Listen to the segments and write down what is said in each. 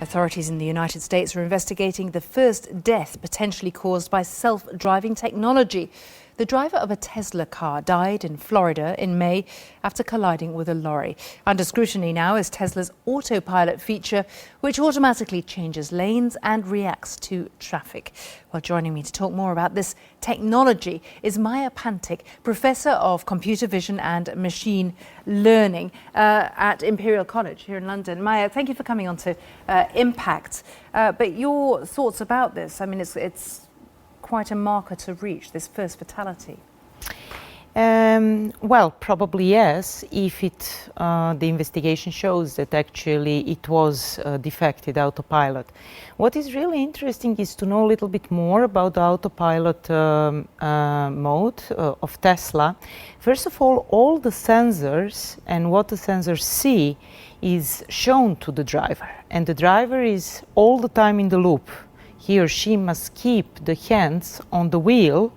Authorities in the United States are investigating the first death potentially caused by self-driving technology. The driver of a Tesla car died in Florida in May after colliding with a lorry. Under scrutiny now is Tesla's autopilot feature, which automatically changes lanes and reacts to traffic. Well, joining me to talk more about this technology is Maja Pantic, Professor of Computer Vision and Machine Learning at Imperial College here in London. Maja, thank you for coming on to Impact. But your thoughts about this? I mean, it's quite a marker to reach, this first fatality. Well, probably yes, if the investigation shows that actually it was a defective autopilot. What is really interesting is to know a little bit more about the autopilot mode of Tesla. First of all the sensors and what the sensors see is shown to the driver, and the driver is all the time in the loop. He or she must keep the hands on the wheel,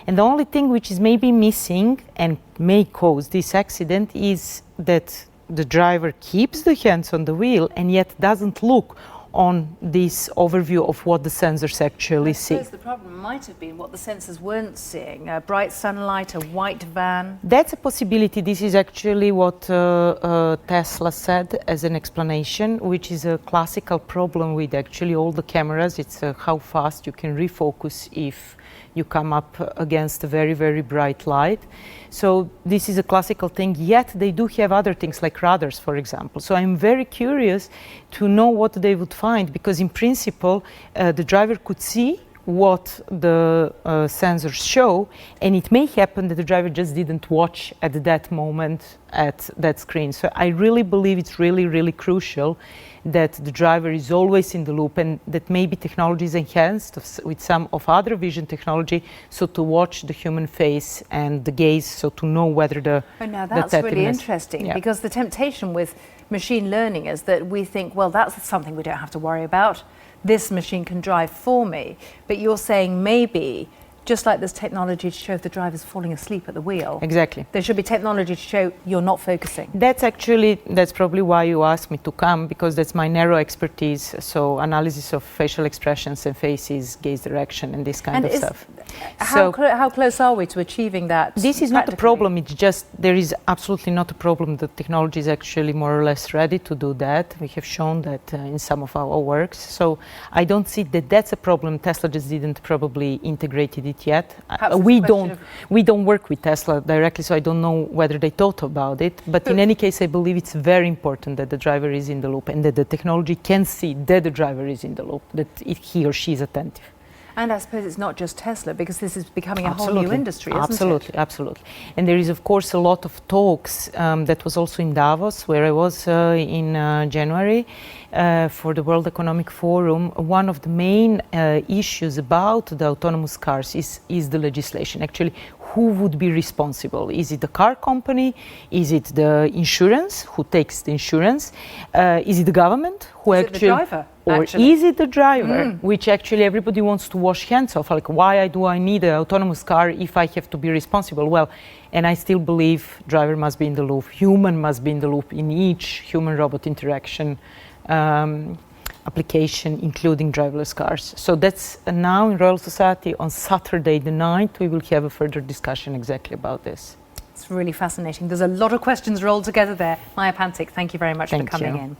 and the only thing which is maybe missing and may cause this accident is that the driver keeps the hands on the wheel and yet doesn't look on this overview of what the sensors actually see. The problem might have been what the sensors weren't seeing, bright sunlight, a white van. That's a possibility. This is actually what Tesla said as an explanation, which is a classical problem with actually all the cameras. It's how fast you can refocus if you come up against a very, very bright light. So this is a classical thing, yet they do have other things like radars, for example. So I'm very curious to know what they would find, because in principle, the driver could see what the sensors show, and it may happen that the driver just didn't watch at that moment at that screen. So I really believe it's really, really crucial that the driver is always in the loop, and that maybe technology is enhanced with some of other vision technology, so to watch the human face and the gaze, so to know whether the now that's really interesting, yeah. Because the temptation with machine learning is that we think, well, that's something we don't have to worry about. This machine can drive for me. But you're saying maybe, just like there's technology to show if the driver's falling asleep at the wheel. Exactly. There should be technology to show you're not focusing. That's probably why you asked me to come, because that's my narrow expertise. So analysis of facial expressions and faces, gaze direction, and this kind of stuff. How close are we to achieving that? This is not a problem. It's just, there is absolutely not a problem. The technology is actually more or less ready to do that. We have shown that in some of our works. So I don't see that that's a problem. Tesla just didn't probably integrate it yet. We don't work with Tesla directly, so I don't know whether they thought about it. But in any case, I believe it's very important that the driver is in the loop, and that the technology can see that the driver is in the loop, that he or she is attentive. And I suppose it's not just Tesla, because this is becoming a whole new industry, isn't it? Absolutely. And there is, of course, a lot of talks. That was also in Davos, where I was in January for the World Economic Forum. One of the main issues about the autonomous cars is the legislation. Actually, who would be responsible? Is it the car company? Is it the insurance? Who takes the insurance? Is it the government? Who is it the driver? Or is it the driver, which actually everybody wants to wash hands of? Like, why do I need an autonomous car if I have to be responsible? Well, and I still believe driver must be in the loop, human must be in the loop in each human-robot interaction application, including driverless cars. So that's now in Royal Society on Saturday the 9th, we will have a further discussion exactly about this. It's really fascinating. There's a lot of questions rolled together there. Maja Pantic, thank you very much for coming in.